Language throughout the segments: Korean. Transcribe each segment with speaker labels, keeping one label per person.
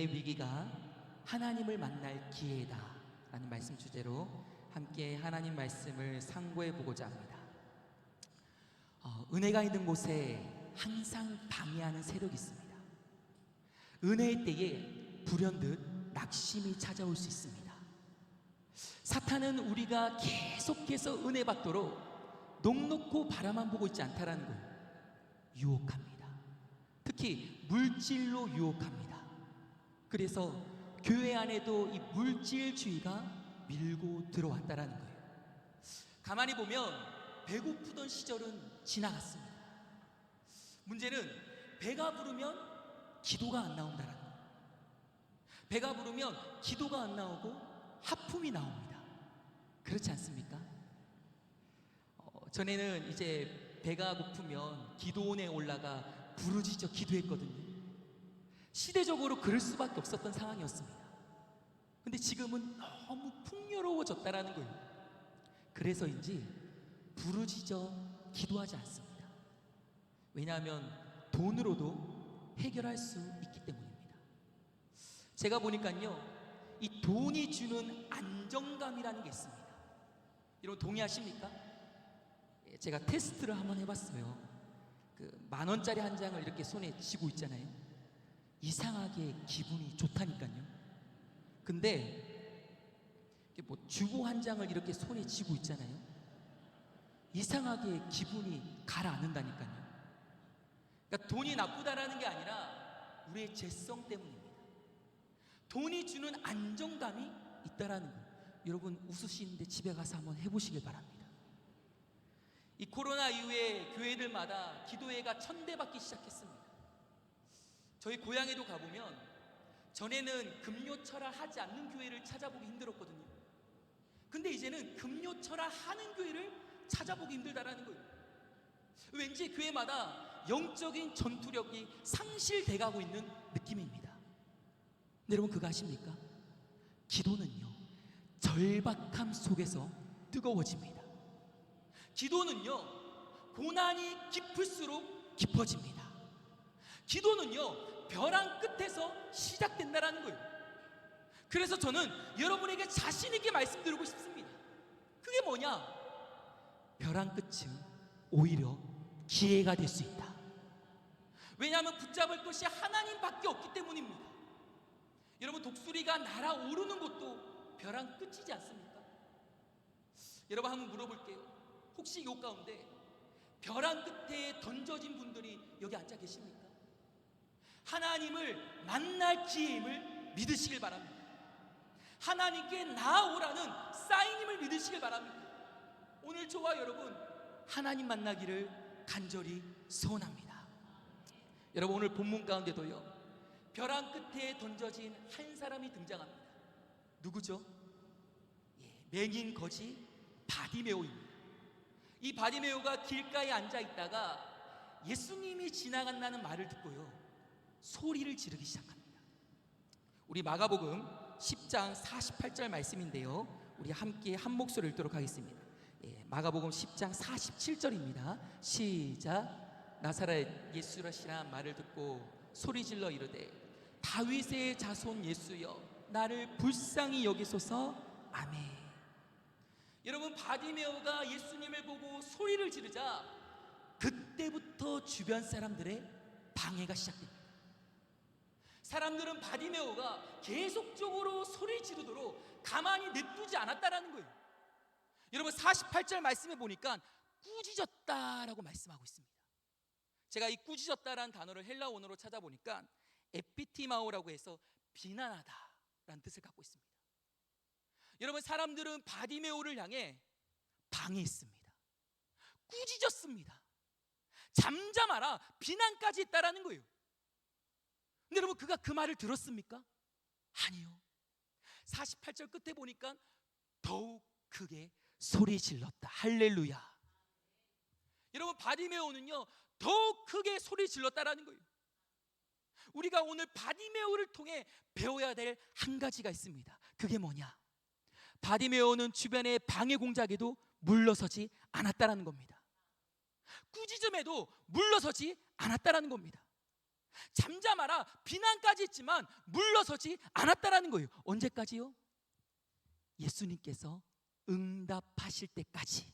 Speaker 1: 내 위기가 하나님을 만날 기회다 라는 말씀 주제로 함께 하나님 말씀을 상고해 보고자 합니다. 은혜가 있는 곳에 항상 방해하는 세력이 있습니다. 은혜의 때에 불현듯 낙심이 찾아올 수 있습니다. 사탄은 우리가 계속해서 은혜 받도록 녹놓고 바라만 보고 있지 않다라는 걸 유혹합니다. 특히 물질로 유혹합니다. 그래서 교회 안에도 이 물질주의가 밀고 들어왔다라는 거예요. 가만히 보면 배고프던 시절은 지나갔습니다. 문제는 배가 부르면 기도가 안 나온다라는 거예요. 배가 부르면 기도가 안 나오고 하품이 나옵니다. 그렇지 않습니까? 전에는 이제 배가 고프면 기도원에 올라가 부르짖어 기도했거든요. 시대적으로 그럴 수밖에 없었던 상황이었습니다. 근데 지금은 너무 풍요로워졌다라는 거예요. 그래서인지 부르짖어 기도하지 않습니다. 왜냐하면 돈으로도 해결할 수 있기 때문입니다. 제가 보니까요, 이 돈이 주는 안정감이라는 게 있습니다. 여러분 동의하십니까? 제가 테스트를 한번 해봤어요. 그 10,000원짜리 한 장을 이렇게 손에 쥐고 있잖아요. 이상하게 기분이 좋다니까요. 근데 뭐 주고 한 장을 이렇게 손에 쥐고 있잖아요. 이상하게 기분이 가라앉는다니까요. 그러니까 돈이 나쁘다라는 게 아니라 우리의 죄성 때문입니다. 돈이 주는 안정감이 있다라는 거. 여러분 웃으시는데 집에 가서 한번 해보시길 바랍니다. 이 코로나 이후에 교회들마다 기도회가 1000대 받기 시작했습니다. 저희 고향에도 가보면 전에는 금요철화 하지 않는 교회를 찾아보기 힘들었거든요. 근데 이제는 금요철화 하는 교회를 찾아보기 힘들다라는 거예요. 왠지 교회마다 영적인 전투력이 상실돼 가고 있는 느낌입니다. 근데 여러분 그거 아십니까? 기도는요, 절박함 속에서 뜨거워집니다. 기도는요, 고난이 깊을수록 깊어집니다. 기도는요, 벼랑 끝에서 시작된다라는 거예요. 그래서 저는 여러분에게 자신 있게 말씀드리고 싶습니다. 그게 뭐냐? 벼랑 끝은 오히려 기회가 될 수 있다. 왜냐하면 붙잡을 것이 하나님밖에 없기 때문입니다. 여러분 독수리가 날아오르는 것도 벼랑 끝이지 않습니까? 여러분 한번 물어볼게요. 혹시 이 가운데 벼랑 끝에 던져진 분들이 여기 앉아 계십니까? 하나님을 만날 기회임을 믿으시길 바랍니다. 하나님께 나아오라는 사인임을 믿으시길 바랍니다. 오늘 저와 여러분 하나님 만나기를 간절히 소원합니다. 여러분 오늘 본문 가운데도요, 벼랑 끝에 던져진 한 사람이 등장합니다. 누구죠? 맹인 거지 바디메오입니다. 이 바디메오가 길가에 앉아 있다가 예수님이 지나간다는 말을 듣고요, 소리를 지르기 시작합니다. 우리 마가복음 10장 48절 말씀인데요, 우리 함께 한 목소리 읽도록 하겠습니다. 마가복음 10장 47절입니다. 시작. 나사렛 예수라시라 말을 듣고 소리질러 이르되 다윗의 자손 예수여 나를 불쌍히 여기소서. 아멘. 여러분 바디메오가 예수님을 보고 소리를 지르자 그때부터 주변 사람들의 방해가 시작됩니다. 사람들은 바디메오가 계속적으로 소리 지르도록 가만히 냅두지 않았다라는 거예요. 여러분 48절 말씀에 보니까 꾸짖었다라고 말씀하고 있습니다. 제가 이 꾸짖었다라는 단어를 헬라 원어로 찾아보니까 에피티마오라고 해서 비난하다라는 뜻을 갖고 있습니다. 여러분 사람들은 바디메오를 향해 방해했습니다. 꾸짖었습니다. 잠잠하라 비난까지 했다라는 거예요. 근데 여러분 그가 그 말을 들었습니까? 아니요. 48절 끝에 보니까 더욱 크게 소리 질렀다. 할렐루야. 여러분 바디메오는요 더욱 크게 소리 질렀다라는 거예요. 우리가 오늘 바디메오를 통해 배워야 될 한 가지가 있습니다. 그게 뭐냐? 바디메오는 주변의 방해 공작에도 물러서지 않았다라는 겁니다. 꾸짖음에도 물러서지 않았다라는 겁니다. 잠잠하라 비난까지 했지만 물러서지 않았다라는 거예요. 언제까지요? 예수님께서 응답하실 때까지.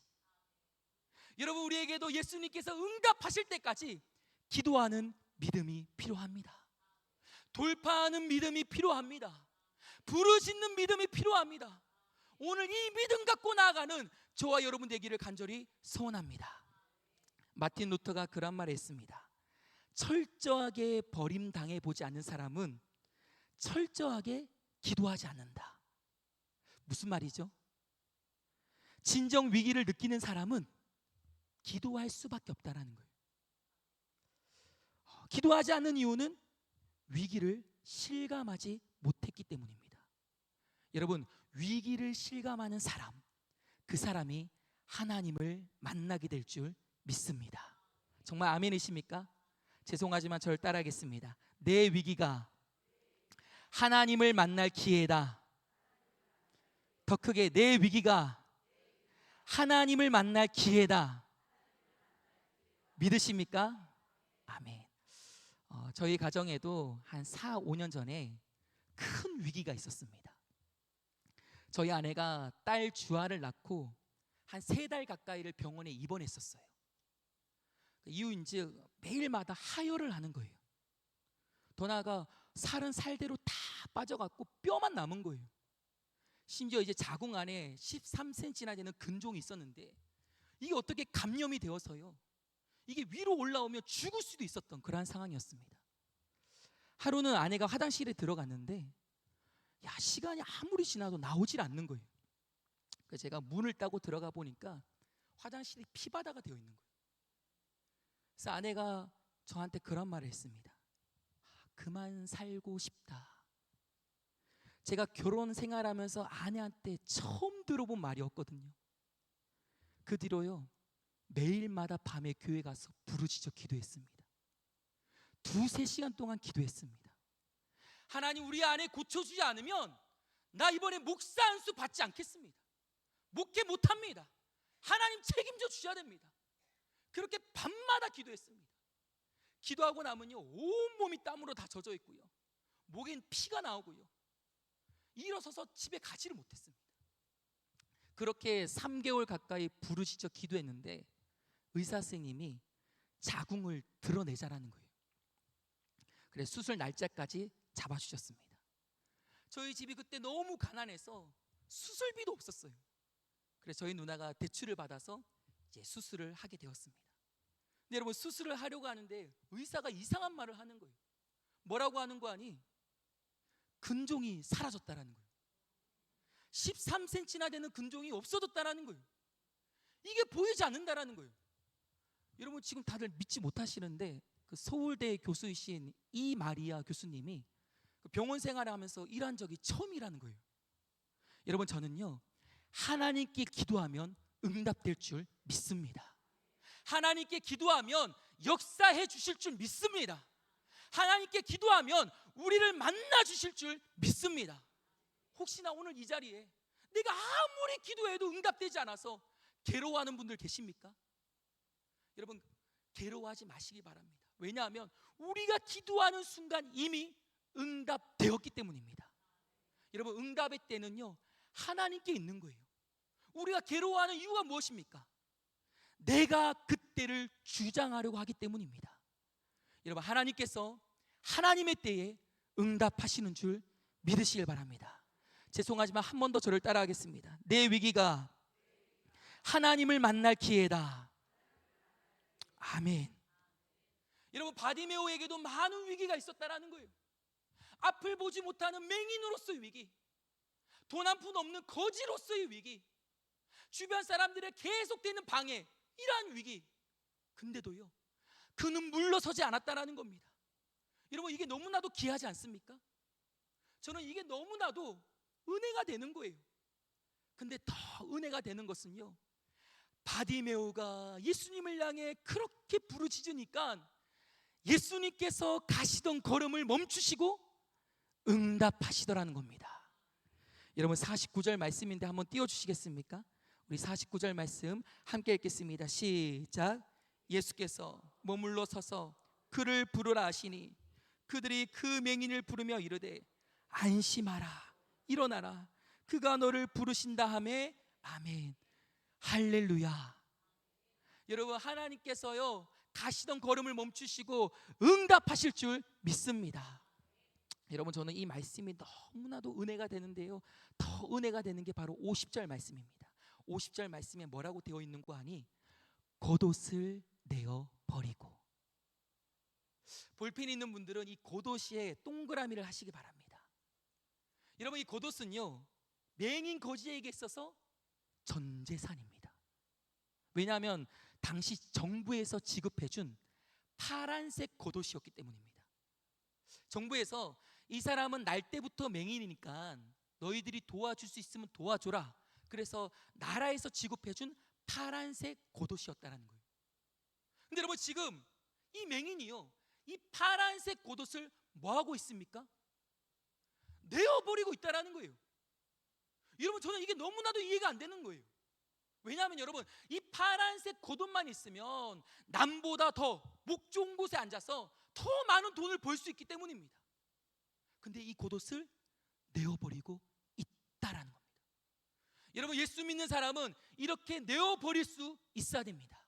Speaker 1: 여러분, 우리에게도 예수님께서 응답하실 때까지 기도하는 믿음이 필요합니다. 돌파하는 믿음이 필요합니다. 부르짖는 믿음이 필요합니다. 오늘 이 믿음 갖고 나아가는 저와 여러분 되기를 간절히 소원합니다. 마틴 루터가 그런 말을 했습니다. 철저하게 버림당해 보지 않는 사람은 철저하게 기도하지 않는다. 무슨 말이죠? 진정 위기를 느끼는 사람은 기도할 수밖에 없다라는 거예요. 기도하지 않는 이유는 위기를 실감하지 못했기 때문입니다. 여러분, 위기를 실감하는 사람, 그 사람이 하나님을 만나게 될 줄 믿습니다. 정말 아멘이십니까? 죄송하지만 저를 따라하겠습니다. 내 위기가 하나님을 만날 기회다. 더 크게, 내 위기가 하나님을 만날 기회다. 믿으십니까? 아멘. 저희 가정에도 한 4, 5년 전에 큰 위기가 있었습니다. 저희 아내가 딸 주아를 낳고 한 3달 가까이를 병원에 입원했었어요. 이유인지 매일마다 하혈을 하는 거예요. 더 나아가 살은 살대로 다 빠져갖고 뼈만 남은 거예요. 심지어 이제 자궁 안에 13cm나 되는 근종이 있었는데 이게 어떻게 감염이 되어서요, 이게 위로 올라오면 죽을 수도 있었던 그러한 상황이었습니다. 하루는 아내가 화장실에 들어갔는데 시간이 아무리 지나도 나오질 않는 거예요. 그래서 제가 문을 따고 들어가 보니까 화장실이 피바다가 되어 있는 거예요. 그래서 아내가 저한테 그런 말을 했습니다. 그만 살고 싶다. 제가 결혼 생활하면서 아내한테 처음 들어본 말이었거든요. 그 뒤로요, 매일마다 밤에 교회 가서 부르짖어 기도했습니다. 2-3시간 동안 기도했습니다. 하나님, 우리 아내 고쳐주지 않으면 나 이번에 목사 안수 받지 않겠습니다. 목회 못합니다. 하나님 책임져 주셔야 됩니다. 그렇게 밤마다 기도했습니다. 기도하고 나면요, 온몸이 땀으로 다 젖어 있고요, 목엔 피가 나오고요, 일어서서 집에 가지를 못했습니다. 그렇게 3개월 가까이 부르짖어 기도했는데 의사 선생님이 자궁을 드러내자라는 거예요. 그래서 수술 날짜까지 잡아주셨습니다. 저희 집이 그때 너무 가난해서 수술비도 없었어요. 그래서 저희 누나가 대출을 받아서 이제 수술을 하게 되었습니다. 근데 여러분, 수술을 하려고 하는데 의사가 이상한 말을 하는 거예요. 뭐라고 하는 거 아니? 근종이 사라졌다라는 거예요. 13cm나 되는 근종이 없어졌다라는 거예요. 이게 보이지 않는다라는 거예요. 여러분, 지금 다들 믿지 못하시는데 그 서울대 교수이신 이마리아 교수님이 병원 생활을 하면서 일한 적이 처음이라는 거예요. 여러분, 저는요, 하나님께 기도하면 응답될 줄 믿습니다. 하나님께 기도하면 역사해 주실 줄 믿습니다. 하나님께 기도하면 우리를 만나 주실 줄 믿습니다. 혹시나 오늘 이 자리에 내가 아무리 기도해도 응답되지 않아서 괴로워하는 분들 계십니까? 여러분, 괴로워하지 마시기 바랍니다. 왜냐하면 우리가 기도하는 순간 이미 응답되었기 때문입니다. 여러분, 응답의 때는요, 하나님께 있는 거예요. 우리가 괴로워하는 이유가 무엇입니까? 내가 그때를 주장하려고 하기 때문입니다. 여러분, 하나님께서 하나님의 때에 응답하시는 줄 믿으시길 바랍니다. 죄송하지만 한 번 더 저를 따라하겠습니다. 내 위기가 하나님을 만날 기회다. 아멘. 여러분, 바디메오에게도 많은 위기가 있었다라는 거예요. 앞을 보지 못하는 맹인으로서의 위기, 돈 한 푼 없는 거지로서의 위기, 주변 사람들의 계속되는 방해, 이러한 위기. 근데도요, 그는 물러서지 않았다라는 겁니다. 여러분, 이게 너무나도 귀하지 않습니까? 저는 이게 너무나도 은혜가 되는 거예요. 근데 더 은혜가 되는 것은요, 바디메오가 예수님을 향해 그렇게 부르짖으니까 예수님께서 가시던 걸음을 멈추시고 응답하시더라는 겁니다. 여러분, 49절 말씀인데 한번 띄워주시겠습니까? 우리 49절 말씀 함께 읽겠습니다. 시작. 예수께서 머물러 서서 그를 부르라 하시니 그들이 그 맹인을 부르며 이르되 안심하라 일어나라 그가 너를 부르신다 하매 아멘. 할렐루야. 여러분, 하나님께서요 가시던 걸음을 멈추시고 응답하실 줄 믿습니다. 여러분, 저는 이 말씀이 너무나도 은혜가 되는데요, 더 은혜가 되는 게 바로 50절 말씀입니다. 50절 말씀에 뭐라고 되어 있는 거 아니? 겉옷을 내어 버리고. 볼펜 있는 분들은 이 겉옷에 동그라미를 하시기 바랍니다. 여러분, 이 겉옷은요 맹인 거지에게 있어서 전 재산입니다. 왜냐하면 당시 정부에서 지급해준 파란색 겉옷이었기 때문입니다. 정부에서 이 사람은 날 때부터 맹인이니까 너희들이 도와줄 수 있으면 도와줘라. 그래서 나라에서 지급해준 파란색 겉옷이었다는 거예요. 근데 여러분, 지금 이 맹인이요 이 파란색 겉옷을 뭐하고 있습니까? 내어버리고 있다는 거예요. 여러분, 저는 이게 너무나도 이해가 안 되는 거예요. 왜냐하면 여러분, 이 파란색 겉옷만 있으면 남보다 더 목 좋은 곳에 앉아서 더 많은 돈을 벌 수 있기 때문입니다. 근데 이 겉옷을 내어버리고 있다라는 겁니다. 여러분, 예수 믿는 사람은 이렇게 내어버릴 수 있어야 됩니다.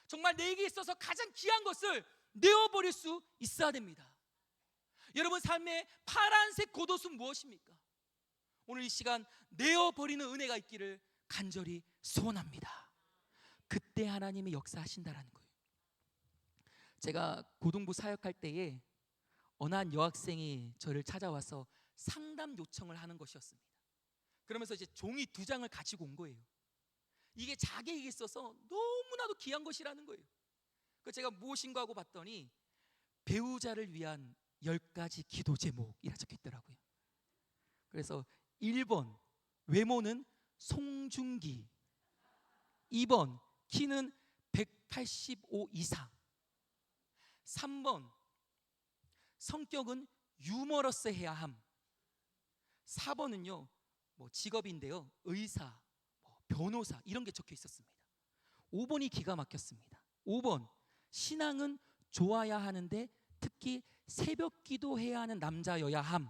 Speaker 1: 정말 내게 있어서 가장 귀한 것을 내어버릴 수 있어야 됩니다. 여러분 삶의 파란색 겉옷은 무엇입니까? 오늘 이 시간 내어버리는 은혜가 있기를 간절히 소원합니다. 그때 하나님이 역사하신다라는 거예요. 제가 고등부 사역할 때에 어느 한 여학생이 저를 찾아와서 상담 요청을 하는 것이었습니다. 그러면서 이제 종이 2장을 가지고 온 거예요. 이게 자기에게 있어서 너무나도 귀한 것이라는 거예요. 그래서 제가 무엇인가 하고 봤더니 배우자를 위한 10가지 기도 제목이라 적혀 있더라고요. 그래서 1번 외모는 송중기, 2번 키는 185 이상, 3번 성격은 유머러스해야 함, 4번은요 뭐 직업인데요 의사, 뭐 변호사 이런 게 적혀 있었습니다. 5번이 기가 막혔습니다. 5번 신앙은 좋아야 하는데 특히 새벽 기도해야 하는 남자여야 함.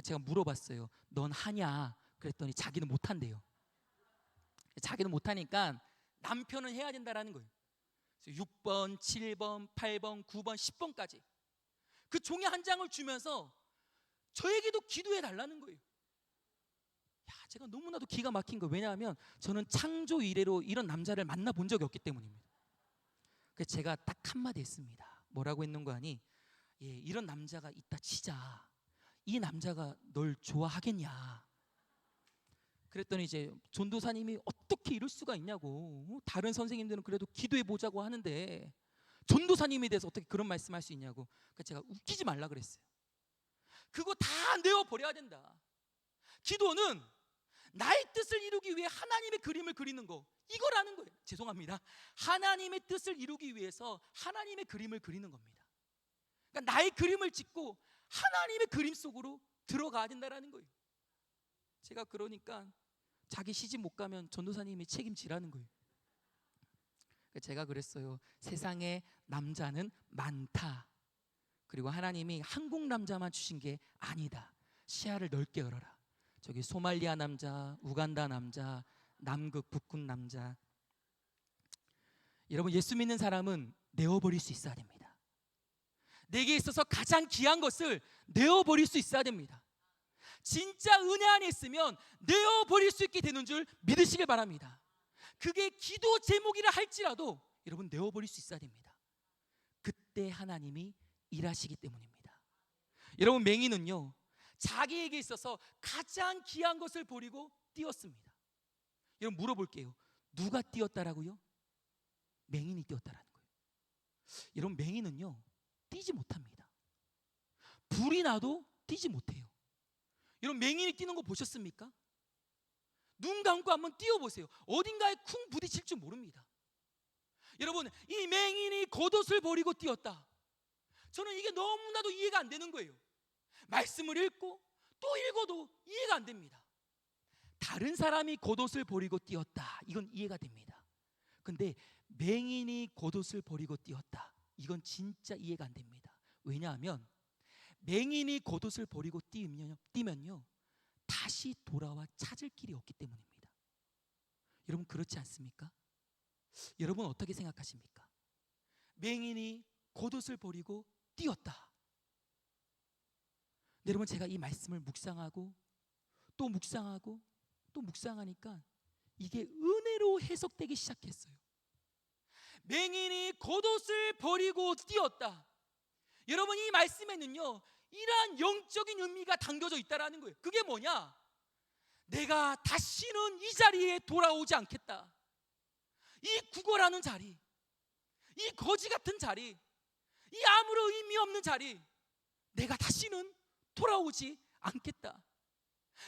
Speaker 1: 제가 물어봤어요. 넌 하냐? 그랬더니 자기는 못한대요. 자기는 못하니까 남편은 해야 된다라는 거예요. 그래서 6번, 7번, 8번, 9번, 10번까지 그 종이 한 장을 주면서 저에게도 기도해 달라는 거예요. 야, 제가 너무나도 기가 막힌 거예요. 왜냐하면 저는 창조 이래로 이런 남자를 만나본 적이 없기 때문입니다. 그래서 제가 딱 한마디 했습니다. 뭐라고 했는 거 아니? 예, 이런 남자가 있다 치자. 이 남자가 널 좋아하겠냐? 그랬더니 이제 전도사님이 어떻게 이럴 수가 있냐고. 다른 선생님들은 그래도 기도해 보자고 하는데 전도사님에 대해서 어떻게 그런 말씀할 수 있냐고. 그러니까 제가 웃기지 말라 그랬어요. 그거 다 내어 버려야 된다. 기도는 나의 뜻을 이루기 위해 하나님의 그림을 그리는 거, 이거라는 거예요. 죄송합니다. 하나님의 뜻을 이루기 위해서 하나님의 그림을 그리는 겁니다. 그러니까 나의 그림을 짓고 하나님의 그림 속으로 들어가야 된다라는 거예요. 제가 그러니까 자기 시집 못 가면 전도사님이 책임지라는 거예요. 제가 그랬어요. 세상에 남자는 많다. 그리고 하나님이 한국 남자만 주신 게 아니다. 시야를 넓게 열어라. 저기 소말리아 남자, 우간다 남자, 남극, 북극 남자. 여러분, 예수 믿는 사람은 내어버릴 수 있어야 됩니다. 내게 있어서 가장 귀한 것을 내어버릴 수 있어야 됩니다. 진짜 은혜 안에 있으면 내어버릴 수 있게 되는 줄 믿으시길 바랍니다. 그게 기도 제목이라 할지라도 여러분 내어버릴 수 있어야 됩니다. 그때 하나님이 일하시기 때문입니다. 여러분, 맹인은요 자기에게 있어서 가장 귀한 것을 버리고 뛰었습니다. 여러분, 물어볼게요. 누가 뛰었다라고요? 맹인이 뛰었다라는 거예요. 여러분, 맹인은요 뛰지 못합니다. 불이 나도 뛰지 못해요. 여러분, 맹인이 뛰는 거 보셨습니까? 눈 감고 한번 뛰어보세요. 어딘가에 쿵 부딪힐 줄 모릅니다. 여러분, 이 맹인이 겉옷을 버리고 뛰었다. 저는 이게 너무나도 이해가 안 되는 거예요. 말씀을 읽고 또 읽어도 이해가 안 됩니다. 다른 사람이 겉옷을 버리고 뛰었다, 이건 이해가 됩니다. 근데 맹인이 겉옷을 버리고 뛰었다, 이건 진짜 이해가 안 됩니다. 왜냐하면 맹인이 겉옷을 버리고 뛰면요 다시 돌아와 찾을 길이 없기 때문입니다. 여러분 그렇지 않습니까? 여러분 어떻게 생각하십니까? 맹인이 겉옷을 버리고 뛰었다. 여러분 제가 이 말씀을 묵상하고 또 묵상하고 또 묵상하니까 이게 은혜로 해석되기 시작했어요. 맹인이 겉옷을 버리고 뛰었다. 여러분 이 말씀에는요 이러한 영적인 의미가 담겨져 있다라는 거예요. 그게 뭐냐? 내가 다시는 이 자리에 돌아오지 않겠다. 이 구걸하는 자리, 이 거지 같은 자리, 이 아무런 의미 없는 자리, 내가 다시는 돌아오지 않겠다.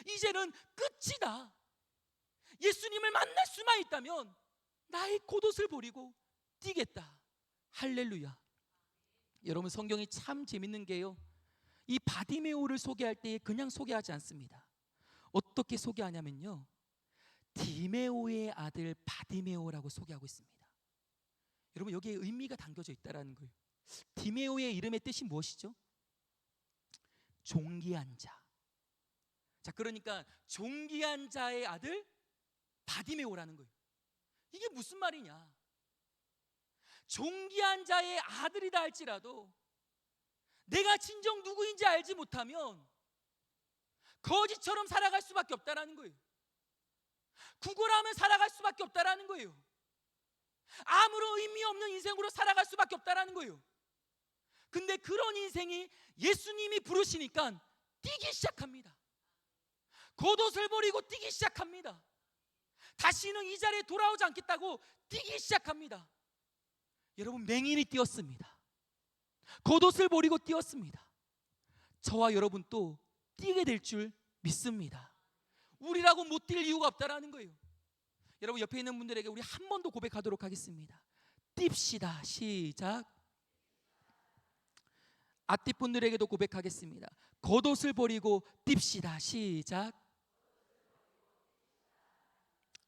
Speaker 1: 이제는 끝이다. 예수님을 만날 수만 있다면 나의 겉옷을 버리고 뛰겠다. 할렐루야. 여러분 성경이 참 재밌는 게요, 이 바디메오를 소개할 때 그냥 소개하지 않습니다. 어떻게 소개하냐면요, 디메오의 아들 바디메오라고 소개하고 있습니다. 여러분 여기에 의미가 담겨져 있다라는 거예요. 디메오의 이름의 뜻이 무엇이죠? 존귀한 자. 자, 그러니까 존귀한 자의 아들 바디메오라는 거예요. 이게 무슨 말이냐? 존귀한 자의 아들이다 할지라도 내가 진정 누구인지 알지 못하면 거지처럼 살아갈 수밖에 없다라는 거예요. 구걸하면 살아갈 수밖에 없다라는 거예요. 아무런 의미 없는 인생으로 살아갈 수밖에 없다라는 거예요. 근데 그런 인생이 예수님이 부르시니까 뛰기 시작합니다. 겉옷을 버리고 뛰기 시작합니다. 다시는 이 자리에 돌아오지 않겠다고 뛰기 시작합니다. 여러분 맹인이 뛰었습니다. 겉옷을 버리고 뛰었습니다. 저와 여러분 또 뛰게 될 줄 믿습니다. 우리라고 못 뛸 이유가 없다라는 거예요. 여러분 옆에 있는 분들에게 우리 한 번 더 고백하도록 하겠습니다. 뜁시다. 시작. 앞뒷분들에게도 고백하겠습니다. 겉옷을 버리고 뜁시다. 시작.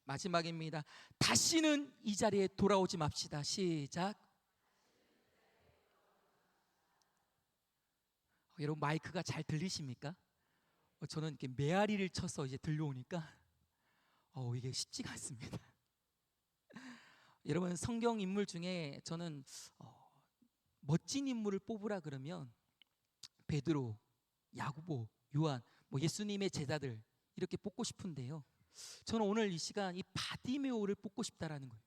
Speaker 1: 마지막입니다. 다시는 이 자리에 돌아오지 맙시다. 시작. 여러분 마이크가 잘 들리십니까? 저는 이렇게 메아리를 쳐서 이제 들려오니까 이게 쉽지가 않습니다. 여러분 성경 인물 중에 저는 멋진 인물을 뽑으라 그러면 베드로, 야고보, 요한, 예수님의 제자들 이렇게 뽑고 싶은데요, 저는 오늘 이 시간 이 바디메오를 뽑고 싶다라는 거예요.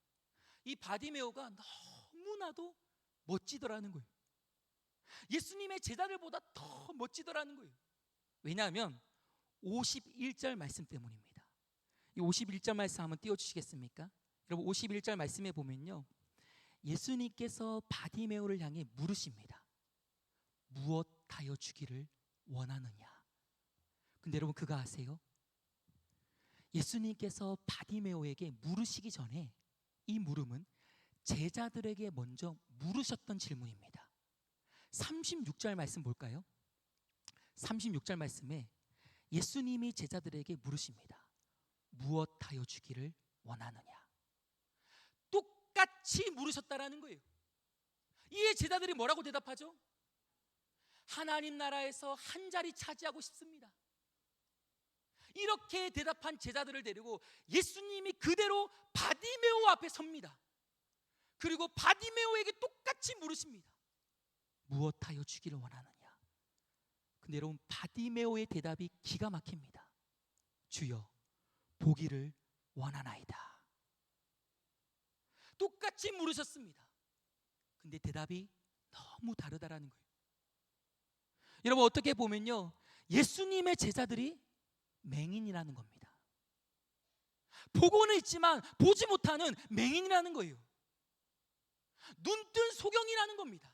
Speaker 1: 이 바디메오가 너무나도 멋지더라는 거예요. 예수님의 제자들보다 더 멋지더라는 거예요. 왜냐하면 51절 말씀 때문입니다. 이 51절 말씀 한번 띄워주시겠습니까? 여러분 51절 말씀에 보면요, 예수님께서 바디메오를 향해 물으십니다. 무엇하여 주기를 원하느냐? 근데 여러분 그거 아세요? 예수님께서 바디메오에게 물으시기 전에 이 물음은 제자들에게 먼저 물으셨던 질문입니다. 36절 말씀 볼까요? 36절 말씀에 예수님이 제자들에게 물으십니다. 무엇하여 주기를 원하느냐? 똑같이 물으셨다라는 거예요. 이에 제자들이 뭐라고 대답하죠? 하나님 나라에서 한 자리 차지하고 싶습니다. 이렇게 대답한 제자들을 데리고 예수님이 그대로 바디메오 앞에 섭니다. 그리고 바디메오에게 똑같이 물으십니다. 무엇하여 주기를 원하느냐? 근데 여러분 바디메오의 대답이 기가 막힙니다. 주여 보기를 원하나이다. 똑같이 물으셨습니다. 근데 대답이 너무 다르다라는 거예요. 여러분 어떻게 보면요, 예수님의 제자들이 맹인이라는 겁니다. 보고는 있지만 보지 못하는 맹인이라는 거예요. 눈뜬 소경이라는 겁니다.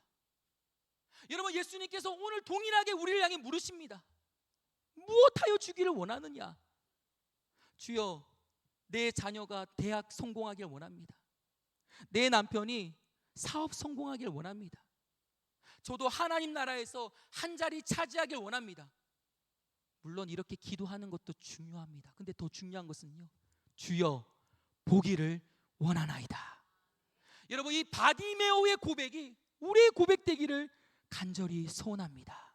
Speaker 1: 여러분 예수님께서 오늘 동일하게 우리를 향해 물으십니다. 무엇하여 주기를 원하느냐? 주여 내 자녀가 대학 성공하길 원합니다. 내 남편이 사업 성공하길 원합니다. 저도 하나님 나라에서 한 자리 차지하길 원합니다. 물론 이렇게 기도하는 것도 중요합니다. 근데 더 중요한 것은요, 주여 보기를 원하나이다. 여러분 이 바디메오의 고백이 우리의 고백되기를 간절히 소원합니다.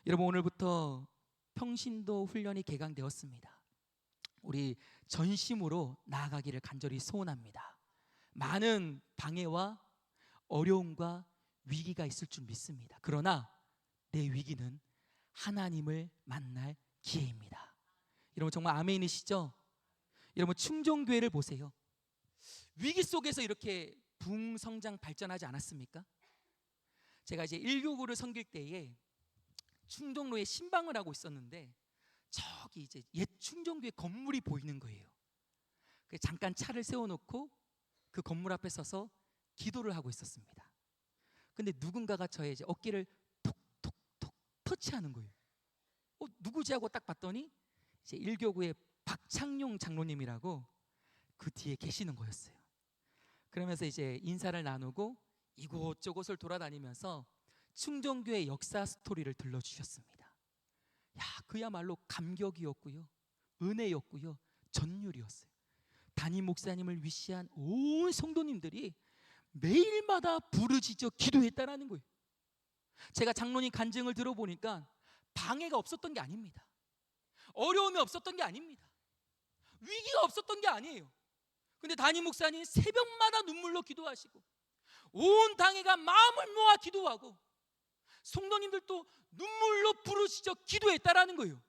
Speaker 1: 여러분, 오늘부터 평신도 훈련이 개강되었습니다. 우리 전심으로 나아가기를 간절히 소원합니다. 많은 방해와 어려움과 위기가 있을 줄 믿습니다. 그러나 내 위기는 하나님을 만날 기회입니다. 여러분, 정말 아멘이시죠? 여러분, 충정교회를 보세요. 위기 속에서 이렇게 부흥성장 발전하지 않았습니까? 제가 이제 1교구를 섬길 때에 충정로에 신방을 하고 있었는데 저기 이제 옛 충정교회 건물이 보이는 거예요. 그래서 잠깐 차를 세워놓고 그 건물 앞에 서서 기도를 하고 있었습니다. 근데 누군가가 저의 이제 어깨를 톡톡톡 터치하는 거예요. 누구지 하고 딱 봤더니 이제 1교구의 박창용 장로님이라고 그 뒤에 계시는 거였어요. 그러면서 이제 인사를 나누고 이곳저곳을 돌아다니면서 충정교회 역사 스토리를 들려주셨습니다. 야, 그야말로 감격이었고요, 은혜였고요, 전율이었어요. 담임 목사님을 위시한 온 성도님들이 매일마다 부르짖어 기도했다라는 거예요. 제가 장로님 간증을 들어보니까 방해가 없었던 게 아닙니다. 어려움이 없었던 게 아닙니다. 위기가 없었던 게 아니에요. 근데 담임 목사님 새벽마다 눈물로 기도하시고 온 당회가 마음을 모아 기도하고 성도님들도 눈물로 부르짖어 기도했다라는 거예요.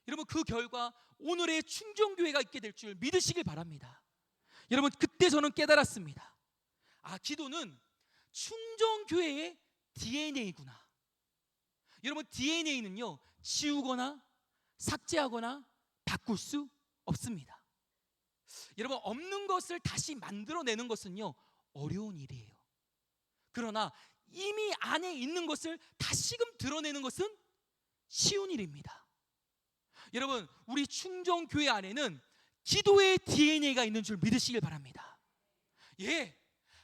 Speaker 1: 여러분, 그 결과 오늘의 충정교회가 있게 될 줄 믿으시길 바랍니다. 여러분, 그때 저는 깨달았습니다. 아, 기도는 충정교회의 DNA구나. 여러분, DNA는요 지우거나 삭제하거나 바꿀 수 없습니다. 여러분, 없는 것을 다시 만들어내는 것은요 어려운 일이에요. 그러나 이미 안에 있는 것을 다시금 드러내는 것은 쉬운 일입니다. 여러분, 우리 충정교회 안에는 기도의 DNA가 있는 줄 믿으시길 바랍니다. 예,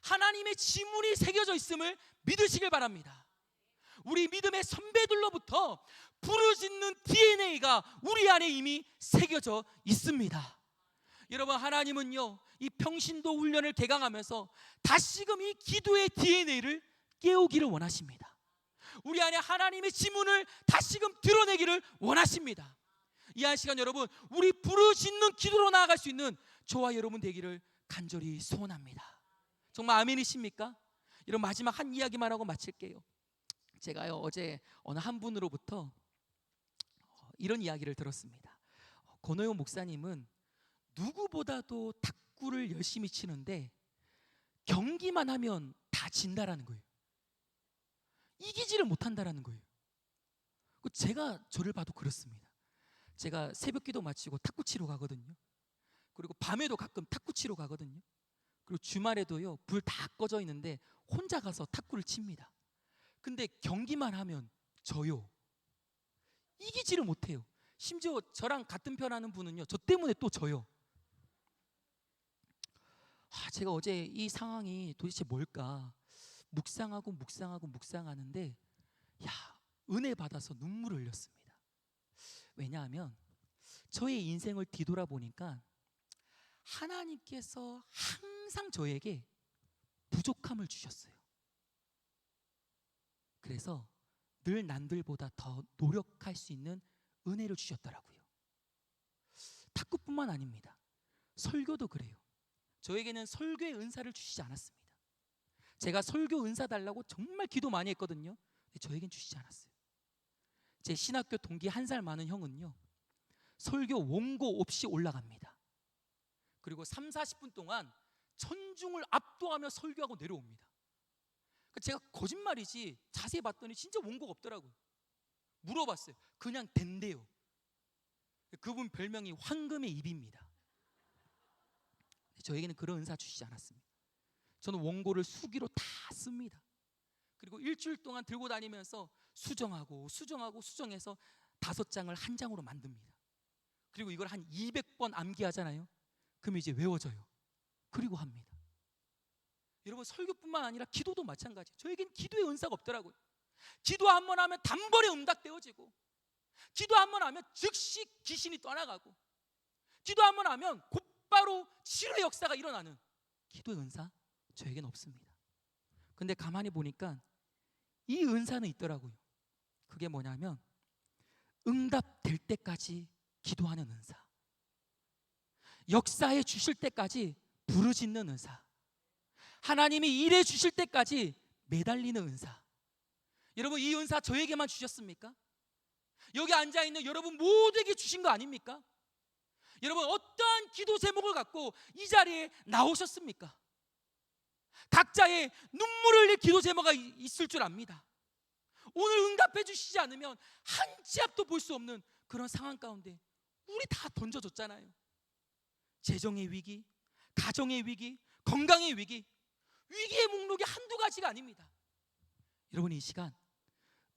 Speaker 1: 하나님의 지문이 새겨져 있음을 믿으시길 바랍니다. 우리 믿음의 선배들로부터 부르짖는 DNA가 우리 안에 이미 새겨져 있습니다. 여러분, 하나님은요 이 평신도 훈련을 개강하면서 다시금 이 기도의 DNA를 깨우기를 원하십니다. 우리 안에 하나님의 지문을 다시금 드러내기를 원하십니다. 이 한 시간 여러분, 우리 부르짖는 기도로 나아갈 수 있는 저와 여러분 되기를 간절히 소원합니다. 정말 아멘이십니까? 여러분, 마지막 한 이야기만 하고 마칠게요. 제가요 어제 어느 한 분으로부터 이런 이야기를 들었습니다. 권호영 목사님은 누구보다도 탁구를 열심히 치는데 경기만 하면 다 진다라는 거예요. 이기지를 못한다라는 거예요. 제가 저를 봐도 그렇습니다. 제가 새벽 기도 마치고 탁구 치러 가거든요. 그리고 밤에도 가끔 탁구 치러 가거든요. 그리고 주말에도요 불 다 꺼져 있는데 혼자 가서 탁구를 칩니다. 근데 경기만 하면 져요. 이기지를 못해요. 심지어 저랑 같은 편 하는 분은요 저 때문에 또 져요. 제가 어제 이 상황이 도대체 뭘까 묵상하는데 은혜 받아서 눈물을 흘렸습니다. 왜냐하면 저의 인생을 뒤돌아보니까 하나님께서 항상 저에게 부족함을 주셨어요. 그래서 늘 남들보다 더 노력할 수 있는 은혜를 주셨더라고요. 탁구뿐만 아닙니다. 설교도 그래요. 저에게는 설교의 은사를 주시지 않았습니다. 제가 설교 은사 달라고 정말 기도 많이 했거든요. 근데 저에겐 주시지 않았어요. 제 신학교 동기 1살 많은 형은요 설교 원고 없이 올라갑니다. 그리고 30-40분 동안 천중을 압도하며 설교하고 내려옵니다. 제가 거짓말이지 자세히 봤더니 진짜 원고가 없더라고요. 물어봤어요. 그냥 된대요. 그분 별명이 황금의 입입니다. 저에게는 그런 은사 주시지 않았습니다. 저는 원고를 수기로 다 씁니다. 그리고 일주일 동안 들고 다니면서 수정해서 5장을 한 장으로 만듭니다. 그리고 이걸 한 200번 암기하잖아요. 그럼 이제 외워져요. 그리고 합니다. 여러분, 설교뿐만 아니라 기도도 마찬가지예요. 저에겐 기도의 은사가 없더라고요. 기도 한 번 하면 단번에 응답되어지고, 기도 한 번 하면 즉시 귀신이 떠나가고, 기도 한 번 하면 곧바로 치료의 역사가 일어나는 기도의 은사 저에겐 없습니다. 근데 가만히 보니까 이 은사는 있더라고요. 그게 뭐냐면 응답될 때까지 기도하는 은사, 역사해 주실 때까지 부르짖는 은사, 하나님이 일해 주실 때까지 매달리는 은사. 여러분, 이 은사 저에게만 주셨습니까? 여기 앉아있는 여러분 모두에게 주신 거 아닙니까? 여러분, 어떠한 기도 제목을 갖고 이 자리에 나오셨습니까? 각자의 눈물을 흘릴 기도 제목이 있을 줄 압니다. 오늘 응답해 주시지 않으면 한 치 앞도 볼 수 없는 그런 상황 가운데 우리 다 던져줬잖아요. 재정의 위기, 가정의 위기, 건강의 위기, 위기의 목록이 한두 가지가 아닙니다. 여러분, 이 시간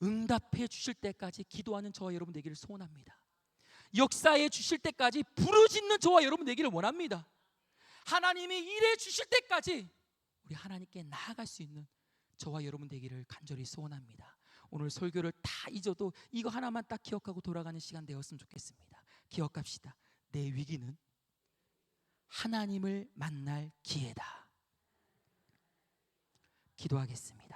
Speaker 1: 응답해 주실 때까지 기도하는 저와 여러분 되기를 소원합니다. 역사해 주실 때까지 부르짖는 저와 여러분 되기를 원합니다. 하나님이 일해 주실 때까지 우리 하나님께 나아갈 수 있는 저와 여러분 되기를 간절히 소원합니다. 오늘 설교를 다 잊어도 이거 하나만 딱 기억하고 돌아가는 시간 되었으면 좋겠습니다. 기억합시다. 내 위기는 하나님을 만날 기회다. 기도하겠습니다.